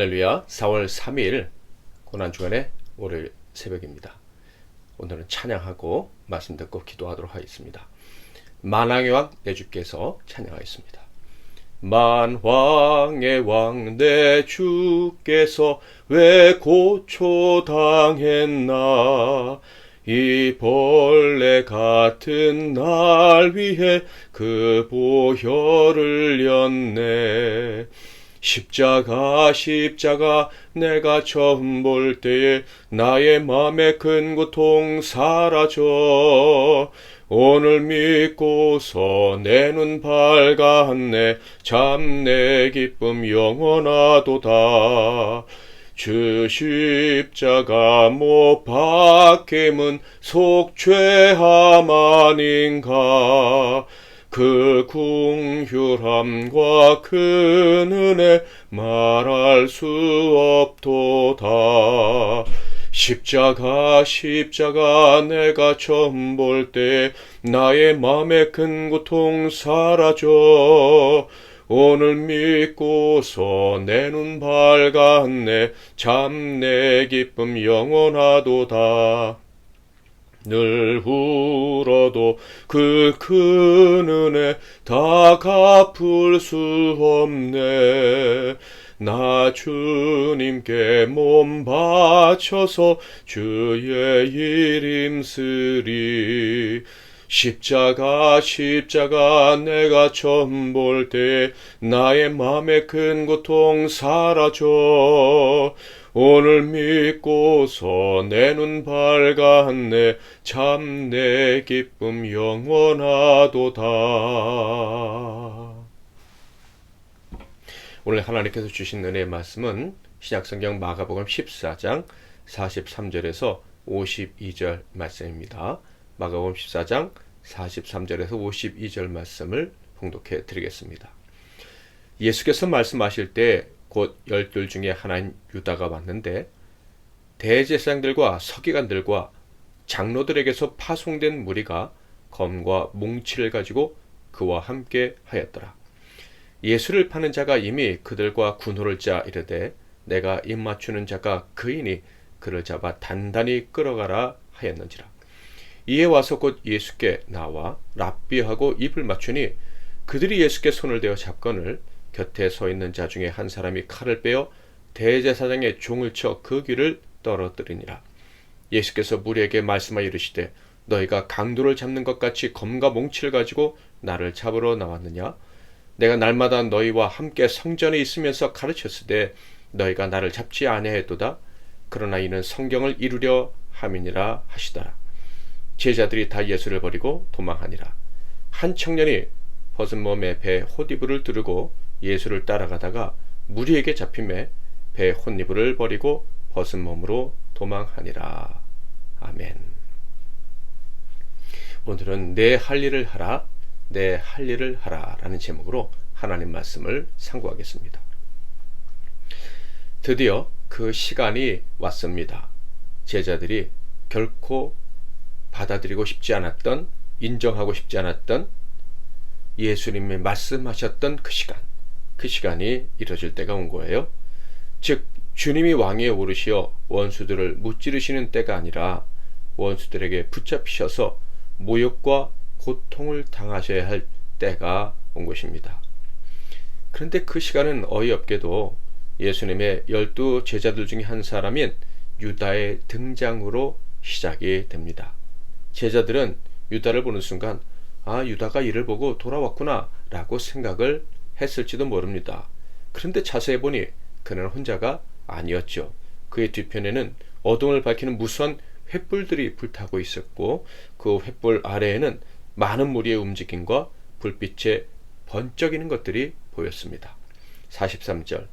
할렐루야. 4월 3일 고난주간의 월요일 새벽입니다. 오늘은 찬양하고 말씀 듣고 기도하도록 하겠습니다. 만왕의 왕 내 주께서 찬양하겠습니다. 만왕의 왕 내 주께서 왜 고초당했나. 이 벌레 같은 날 위해 그 보혈을 흘렸네. 십자가 내가 처음 볼 때에 나의 맘에 큰 고통 사라져. 오늘 믿고서 내 눈 밝았네. 참 내 기쁨 영원하도다. 주 십자가 못 박힘은 속죄함 아닌가. 그 긍휼함과 큰 은혜 말할 수 없도다. 십자가 내가 처음 볼 때 나의 맘에 큰 고통 사라져. 오늘 믿고서 내 눈 밝았네. 참 내 기쁨 영원하도다. 늘 울어도 그 큰 은혜 다 갚을 수 없네. 나 주님께 몸 바쳐서 주의 일 힘쓰리. 십자가 내가 처음 볼 때 나의 맘에 큰 고통 사라져. 오늘 믿고서 내 눈 밝았네. 참 내 기쁨 영원하도다. 오늘 하나님께서 주신 은혜의 말씀은 신약성경 마가복음 14장 43절에서 52절 말씀입니다. 마가복음 14장 43절에서 52절 말씀을 봉독해 드리겠습니다. 예수께서 말씀하실 때 곧 12 중에 하나인 유다가 왔는데 대제사장들과 서기관들과 장로들에게서 파송된 무리가 검과 몽치를 가지고 그와 함께 하였더라. 예수를 파는 자가 이미 그들과 군호를 짜 이르되 내가 입맞추는 자가 그이니 그를 잡아 단단히 끌어가라 하였는지라. 이에 와서 곧 예수께 나와 랍비하고 입을 맞추니 그들이 예수께 손을 대어 잡거늘 곁에 서 있는 자 중에 한 사람이 칼을 빼어 대제사장의 종을 쳐 그 귀를 떨어뜨리니라. 예수께서 무리에게 말씀하여 이르시되 너희가 강도를 잡는 것 같이 검과 몽치를 가지고 나를 잡으러 나왔느냐. 내가 날마다 너희와 함께 성전에 있으면서 가르쳤으되 너희가 나를 잡지 아니하였도다. 그러나 이는 성경을 이루려 함이니라 하시더라. 제자들이 다 예수를 버리고 도망하니라. 한 청년이 벗은 몸에 배 홑이불을 두르고 예수를 따라가다가 무리에게 잡힘에 배 홑이불을 버리고 벗은 몸으로 도망하니라. 아멘. 오늘은 내 할 일을 하라, 내 할 일을 하라 라는 제목으로 하나님 말씀을 상고하겠습니다. 드디어 그 시간이 왔습니다. 제자들이 결코 받아들이고 싶지 않았던, 인정하고 싶지 않았던 예수님이 말씀하셨던 그 시간이 이뤄질 때가 온 거예요. 즉 주님이 왕위에 오르시어 원수들을 무찌르시는 때가 아니라 원수들에게 붙잡히셔서 모욕과 고통을 당하셔야 할 때가 온 것입니다. 그런데 그 시간은 어이없게도 예수님의 12 제자들 중에 한 사람인 유다의 등장으로 시작이 됩니다. 제자들은 유다를 보는 순간 유다가 이를 보고 돌아왔구나 라고 생각을 했을지도 모릅니다. 그런데 자세히 보니 그는 혼자가 아니었죠. 그의 뒤편에는 어둠을 밝히는 무수한 횃불들이 불타고 있었고 그 횃불 아래에는 많은 무리의 움직임과 불빛에 번쩍이는 것들이 보였습니다. 43절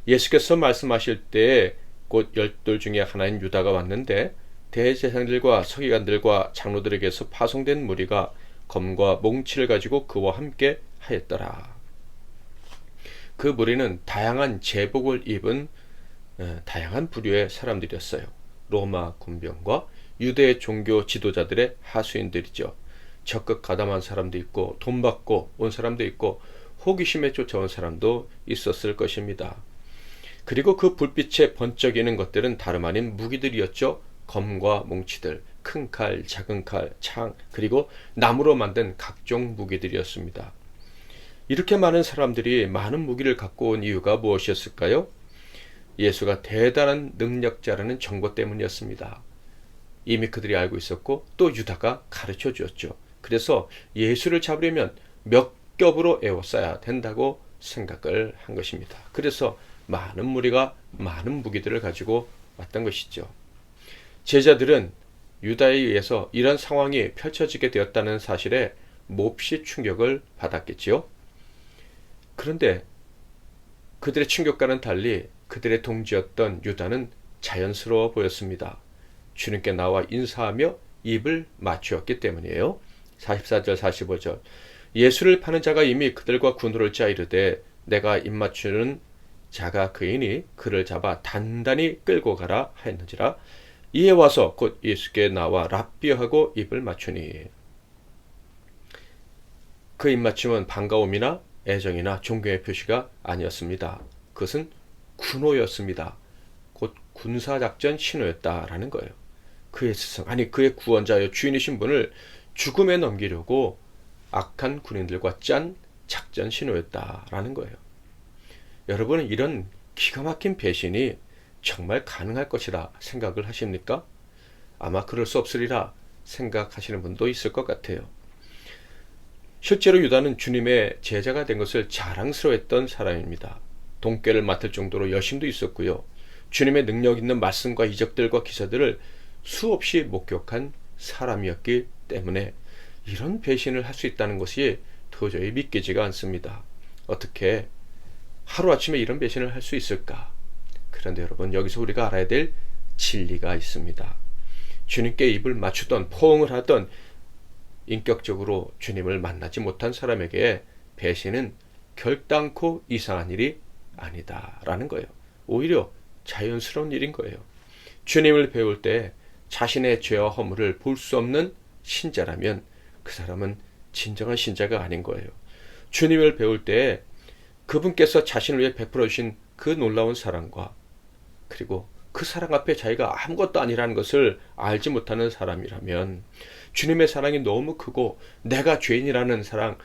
예수께서 말씀하실 때에 곧 12 중에 하나인 유다가 왔는데 대제사장들과 서기관들과 장로들에게서 파송된 무리가 검과 몽치를 가지고 그와 함께 하였더라. 그 무리는 다양한 제복을 입은 다양한 부류의 사람들이었어요. 로마 군병과 유대 종교 지도자들의 하수인들이죠. 적극 가담한 사람도 있고 돈 받고 온 사람도 있고 호기심에 쫓아온 사람도 있었을 것입니다. 그리고 그 불빛에 번쩍이는 것들은 다름 아닌 무기들이었죠. 검과 몽치들, 큰 칼, 작은 칼, 창, 그리고 나무로 만든 각종 무기들이었습니다. 이렇게 많은 사람들이 많은 무기를 갖고 온 이유가 무엇이었을까요? 예수가 대단한 능력자라는 정보 때문이었습니다. 이미 그들이 알고 있었고 또 유다가 가르쳐 주었죠. 그래서 예수를 잡으려면 몇 겹으로 에워싸야 된다고 생각을 한 것입니다. 그래서 많은 무리가 많은 무기들을 가지고 왔던 것이죠. 제자들은 유다에 의해서 이런 상황이 펼쳐지게 되었다는 사실에 몹시 충격을 받았겠지요. 그런데 그들의 충격과는 달리 그들의 동지였던 유다는 자연스러워 보였습니다. 주님께 나와 인사하며 입을 맞추었기 때문이에요. 44절 45절 예수를 파는 자가 이미 그들과 군도를 짜 이르되 내가 입 맞추는 자가 그이니 그를 잡아 단단히 끌고 가라 하였는지라. 이에 와서 곧 예수께 나와 랍비어하고 입을 맞추니. 그 입맞춤은 반가움이나 애정이나 존경의 표시가 아니었습니다. 그것은 군호였습니다. 곧 군사작전 신호였다라는 거예요. 그의 스승, 아니 그의 구원자여 주인이신 분을 죽음에 넘기려고 악한 군인들과 짠 작전 신호였다라는 거예요. 여러분은 이런 기가 막힌 배신이 정말 가능할 것이라 생각을 하십니까? 아마 그럴 수 없으리라 생각하시는 분도 있을 것 같아요. 실제로 유다는 주님의 제자가 된 것을 자랑스러워했던 사람입니다. 동꾀를 맡을 정도로 여심도 있었고요. 주님의 능력 있는 말씀과 이적들과 기사들을 수없이 목격한 사람이었기 때문에 이런 배신을 할 수 있다는 것이 도저히 믿기지가 않습니다. 어떻게 하루아침에 이런 배신을 할 수 있을까? 그런데 여러분, 여기서 우리가 알아야 될 진리가 있습니다. 주님께 입을 맞추던 포옹을 하던 인격적으로 주님을 만나지 못한 사람에게 배신은 결단코 이상한 일이 아니다라는 거예요. 오히려 자연스러운 일인 거예요. 주님을 배울 때 자신의 죄와 허물을 볼 수 없는 신자라면 그 사람은 진정한 신자가 아닌 거예요. 주님을 배울 때 그분께서 자신을 위해 베풀어 주신 그 놀라운 사랑과 그리고 그 사랑 앞에 자기가 아무것도 아니라는 것을 알지 못하는 사람이라면 주님의 사랑이 너무 크고 내가 죄인이라는 사람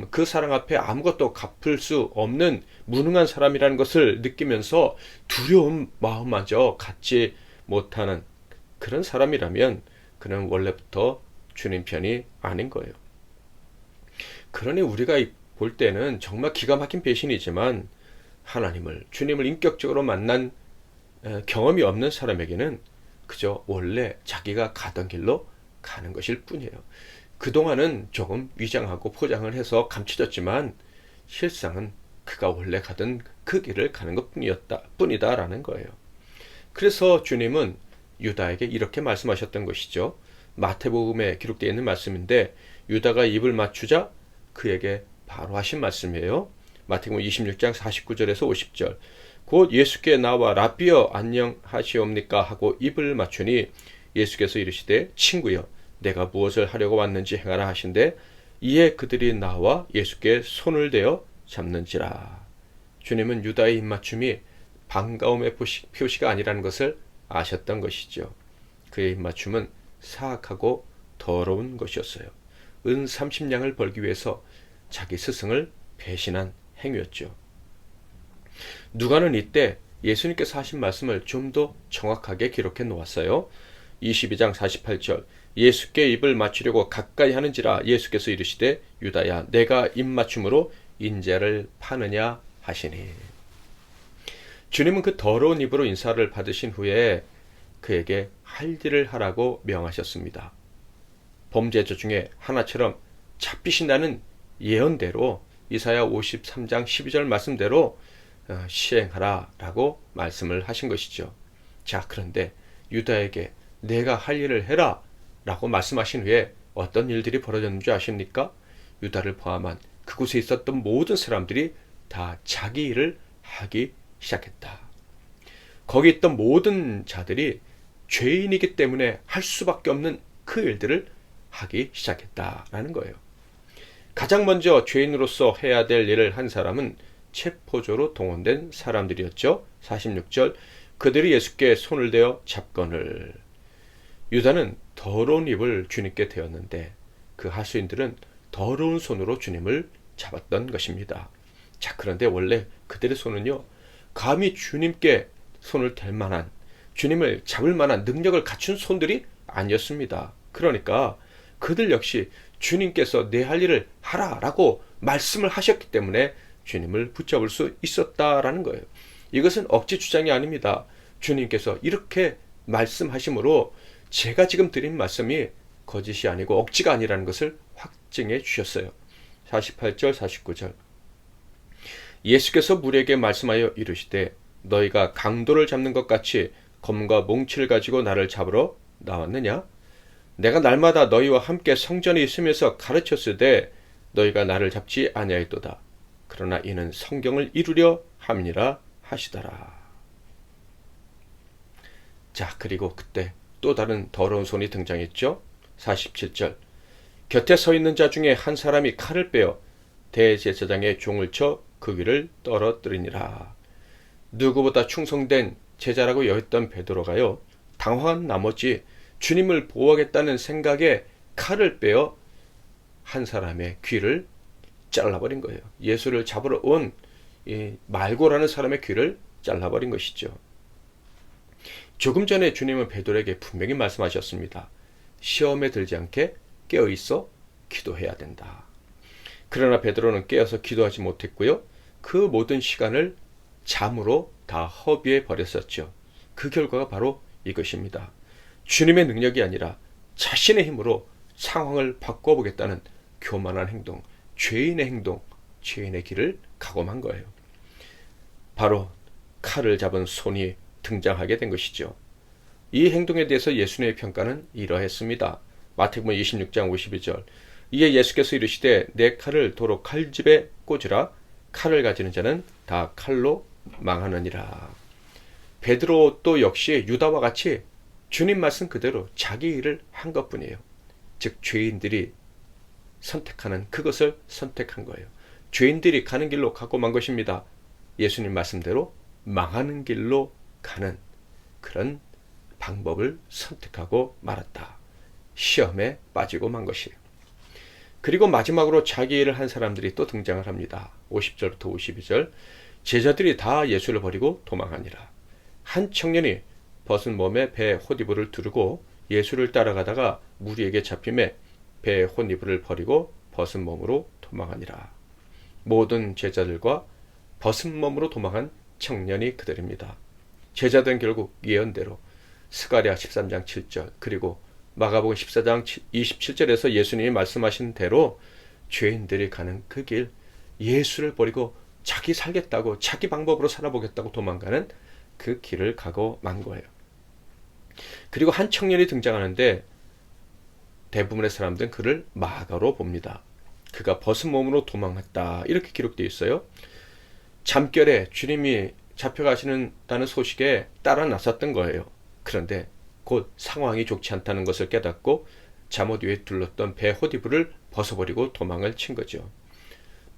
그 사랑 앞에 아무것도 갚을 수 없는 무능한 사람이라는 것을 느끼면서 두려운 마음마저 갖지 못하는 그런 사람이라면 그는 원래부터 주님 편이 아닌 거예요. 그러니 우리가 볼 때는 정말 기가 막힌 배신이지만 하나님을, 주님을 인격적으로 만난 경험이 없는 사람에게는 그저 원래 자기가 가던 길로 가는 것일 뿐이에요. 그동안은 조금 위장하고 포장을 해서 감춰졌지만 실상은 그가 원래 가던 그 길을 가는 것 뿐이다라는 거예요. 그래서 주님은 유다에게 이렇게 말씀하셨던 것이죠. 마태복음에 기록되어 있는 말씀인데 유다가 입을 맞추자 그에게 바로 하신 말씀이에요. 마태복음 26장 49절에서 50절 곧 예수께 나와 랍비여 안녕하시옵니까 하고 입을 맞추니 예수께서 이르시되 친구여 내가 무엇을 하려고 왔는지 행하라 하신대 이에 그들이 나와 예수께 손을 대어 잡는지라. 주님은 유다의 입맞춤이 반가움의 표시가 아니라는 것을 아셨던 것이죠. 그의 입맞춤은 사악하고 더러운 것이었어요. 은 30냥을 벌기 위해서 자기 스승을 배신한 행위였죠. 누가는 이때 예수님께서 하신 말씀을 좀 더 정확하게 기록해 놓았어요. 22장 48절 예수께 입을 맞추려고 가까이 하는지라 예수께서 이르시되 유다야 내가 입맞춤으로 인자를 파느냐 하시니. 주님은 그 더러운 입으로 인사를 받으신 후에 그에게 할 일을 하라고 명하셨습니다. 범죄자 중에 하나처럼 잡히신다는 예언대로 이사야 53장 12절 말씀대로 시행하라 라고 말씀을 하신 것이죠. 자, 그런데 유다에게 내가 할 일을 해라 라고 말씀하신 후에 어떤 일들이 벌어졌는 줄 아십니까? 유다를 포함한 그곳에 있었던 모든 사람들이 다 자기 일을 하기 시작했다. 거기 있던 모든 자들이 죄인이기 때문에 할 수밖에 없는 그 일들을 하기 시작했다라는 거예요. 가장 먼저 죄인으로서 해야 될 일을 한 사람은 체포조로 동원된 사람들이었죠. 46절 그들이 예수께 손을 대어 잡거늘. 유다는 더러운 입을 주님께 대었는데 그 하수인들은 더러운 손으로 주님을 잡았던 것입니다. 자, 그런데 원래 그들의 손은요, 감히 주님께 손을 댈 만한, 주님을 잡을 만한 능력을 갖춘 손들이 아니었습니다. 그러니까 그들 역시 주님께서 내 할 일을 하라라고 말씀을 하셨기 때문에 주님을 붙잡을 수 있었다라는 거예요. 이것은 억지 주장이 아닙니다. 주님께서 이렇게 말씀하심으로 제가 지금 드린 말씀이 거짓이 아니고 억지가 아니라는 것을 확증해 주셨어요. 48절 49절 예수께서 무리에게 말씀하여 이르시되 너희가 강도를 잡는 것 같이 검과 몽치를 가지고 나를 잡으러 나왔느냐? 내가 날마다 너희와 함께 성전에 있으면서 가르쳤으되 너희가 나를 잡지 아니하였도다. 그러나 이는 성경을 이루려 함이니라 하시더라. 자, 그리고 그때 또 다른 더러운 손이 등장했죠. 47절 곁에 서 있는 자 중에 한 사람이 칼을 빼어 대제사장의 종을 쳐 그 귀를 떨어뜨리니라. 누구보다 충성된 제자라고 여겼던 베드로가요, 당황한 나머지 주님을 보호하겠다는 생각에 칼을 빼어 한 사람의 귀를 잘라버린 거예요. 예수를 잡으러 온 이 말고라는 사람의 귀를 잘라버린 것이죠. 조금 전에 주님은 베드로에게 분명히 말씀하셨습니다. 시험에 들지 않게 깨어있어 기도해야 된다. 그러나 베드로는 깨어서 기도하지 못했고요. 그 모든 시간을 잠으로 다 허비해 버렸었죠. 그 결과가 바로 이것입니다. 주님의 능력이 아니라 자신의 힘으로 상황을 바꿔보겠다는 교만한 행동, 죄인의 행동, 죄인의 길을 가고만 거예요. 바로 칼을 잡은 손이 등장하게 된 것이죠. 이 행동에 대해서 예수님의 평가는 이러했습니다. 마태복음 26장 52절 이에 예수께서 이르시되 내 칼을 도로 칼집에 꽂으라. 칼을 가지는 자는 다 칼로 망하느니라. 베드로 또 역시 유다와 같이 주님 말씀 그대로 자기 일을 한 것뿐이에요. 즉 죄인들이 선택하는 그것을 선택한 거예요. 죄인들이 가는 길로 가고 만 것입니다. 예수님 말씀대로 망하는 길로 가는 그런 방법을 선택하고 말았다. 시험에 빠지고 만 것이에요. 그리고 마지막으로 자기 일을 한 사람들이 또 등장을 합니다. 50절부터 52절 제자들이 다 예수를 버리고 도망하니라. 한 청년이 벗은 몸에 배에 홑이불을 두르고 예수를 따라가다가 무리에게 잡힘에 배에 홑이불을 버리고 벗은 몸으로 도망하니라. 모든 제자들과 벗은 몸으로 도망한 청년이 그들입니다. 제자들은 결국 예언대로 스가랴 13장 7절 그리고 마가복음 14장 27절에서 예수님이 말씀하신 대로 죄인들이 가는 그 길, 예수를 버리고 자기 살겠다고 자기 방법으로 살아보겠다고 도망가는 그 길을 가고 만 거예요. 그리고 한 청년이 등장하는데 대부분의 사람들은 그를 마가로 봅니다. 그가 벗은 몸으로 도망했다 이렇게 기록되어 있어요. 잠결에 주님이 잡혀가시는다는 소식에 따라 나섰던 거예요. 그런데 곧 상황이 좋지 않다는 것을 깨닫고 잠옷 위에 둘렀던 배 홑이불을 벗어버리고 도망을 친 거죠.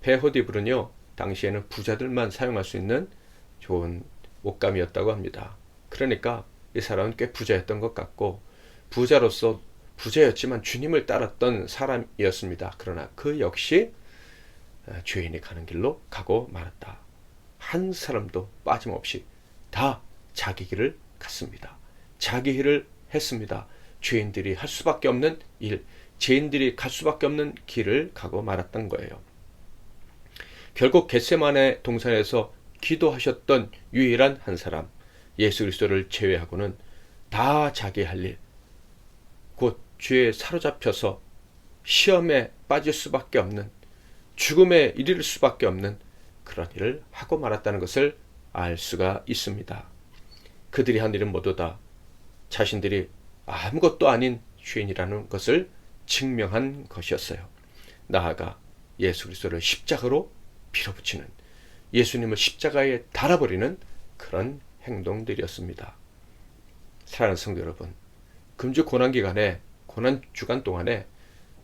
배 홑이불은요 당시에는 부자들만 사용할 수 있는 좋은 옷감이었다고 합니다. 그러니까 이 사람은 꽤 부자였던 것 같고 부자로서 부자였지만 주님을 따랐던 사람이었습니다. 그러나 그 역시 죄인이 가는 길로 가고 말았다. 한 사람도 빠짐없이 다 자기 길을 갔습니다. 자기 일을 했습니다. 죄인들이 할 수밖에 없는 일, 죄인들이 갈 수밖에 없는 길을 가고 말았던 거예요. 결국 겟세마네 동산에서 기도하셨던 유일한 한 사람, 예수 그리스도를 제외하고는 다 자기 할 일, 곧 죄에 사로잡혀서 시험에 빠질 수밖에 없는, 죽음에 이를 수밖에 없는 그런 일을 하고 말았다는 것을 알 수가 있습니다. 그들이 한 일은 모두 다 자신들이 아무것도 아닌 죄인이라는 것을 증명한 것이었어요. 나아가 예수 그리스도를 십자가로 밀어붙이는, 예수님을 십자가에 달아버리는 그런 행동들이었습니다. 사랑하는 성도 여러분, 금주 고난기간에, 고난주간 동안에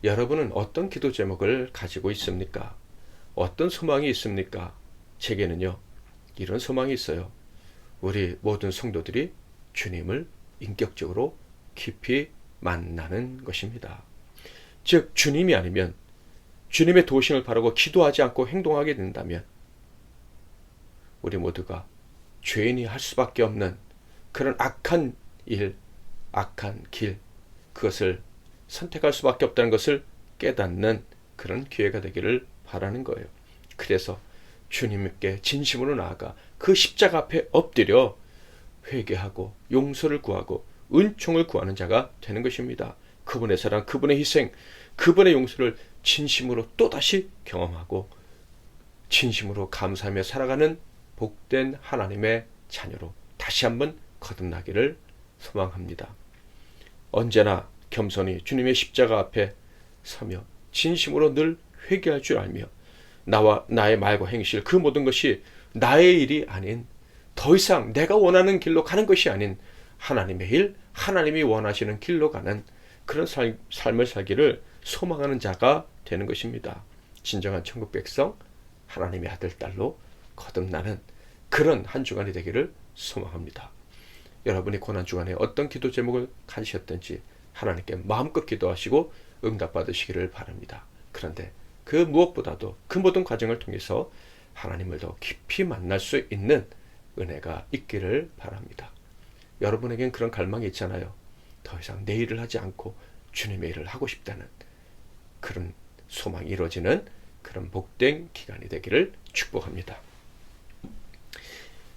여러분은 어떤 기도 제목을 가지고 있습니까? 어떤 소망이 있습니까? 제게는요, 이런 소망이 있어요. 우리 모든 성도들이 주님을 인격적으로 깊이 만나는 것입니다. 즉, 주님이 아니면, 주님의 도우심을 바라고 기도하지 않고 행동하게 된다면 우리 모두가 죄인이 할 수밖에 없는 그런 악한 일, 악한 길, 그것을 선택할 수밖에 없다는 것을 깨닫는 그런 기회가 되기를 바라는 거예요. 그래서 주님께 진심으로 나아가 그 십자가 앞에 엎드려 회개하고 용서를 구하고 은총을 구하는 자가 되는 것입니다. 그분의 사랑, 그분의 희생, 그분의 용서를 진심으로 또다시 경험하고 진심으로 감사하며 살아가는 복된 하나님의 자녀로 다시 한번 거듭나기를 소망합니다. 언제나 겸손히 주님의 십자가 앞에 서며 진심으로 늘 회개할 줄 알며 나와 나의 말과 행실 그 모든 것이 나의 일이 아닌, 더 이상 내가 원하는 길로 가는 것이 아닌 하나님의 일, 하나님이 원하시는 길로 가는 그런 삶을 살기를 소망하는 자가 되는 것입니다. 진정한 천국 백성, 하나님의 아들, 딸로 거듭나는 그런 한 주간이 되기를 소망합니다. 여러분이 고난주간에 어떤 기도 제목을 가지셨든지 하나님께 마음껏 기도하시고 응답받으시기를 바랍니다. 그런데 그 무엇보다도 그 모든 과정을 통해서 하나님을 더 깊이 만날 수 있는 은혜가 있기를 바랍니다. 여러분에겐 그런 갈망이 있잖아요. 더 이상 내 일을 하지 않고 주님의 일을 하고 싶다는 그런 소망이 이루어지는 그런 복된 기간이 되기를 축복합니다.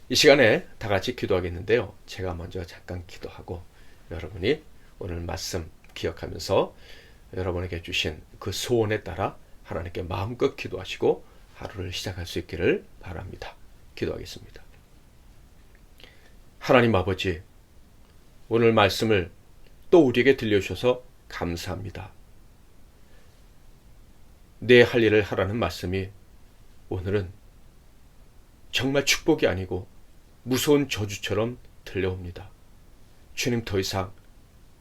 이 시간에 다 같이 기도하겠는데요. 제가 먼저 잠깐 기도하고 여러분이 오늘 말씀 기억하면서 여러분에게 주신 그 소원에 따라 하나님께 마음껏 기도하시고 하루를 시작할 수 있기를 바랍니다. 기도하겠습니다. 하나님 아버지, 오늘 말씀을 또 우리에게 들려주셔서 감사합니다. 내 할 일을 하라는 말씀이 오늘은 정말 축복이 아니고 무서운 저주처럼 들려옵니다. 주님, 더 이상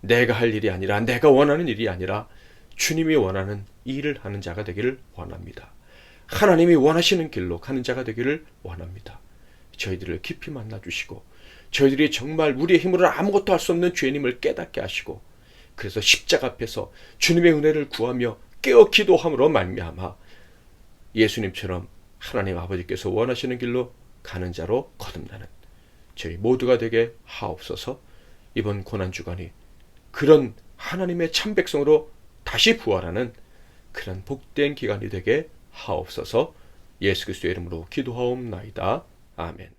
내가 할 일이 아니라, 내가 원하는 일이 아니라 주님이 원하는 일을 하는 자가 되기를 원합니다. 하나님이 원하시는 길로 가는 자가 되기를 원합니다. 저희들을 깊이 만나주시고 저희들이 정말 우리의 힘으로는 아무것도 할 수 없는 죄인임을 깨닫게 하시고, 그래서 십자가 앞에서 주님의 은혜를 구하며 깨어 기도함으로 말미암아 예수님처럼 하나님 아버지께서 원하시는 길로 가는 자로 거듭나는 저희 모두가 되게 하옵소서. 이번 고난주간이 그런 하나님의 참 백성으로 다시 부활하는 그런 복된 기간이 되게 하옵소서. 예수 그리스도의 이름으로 기도하옵나이다. 아멘.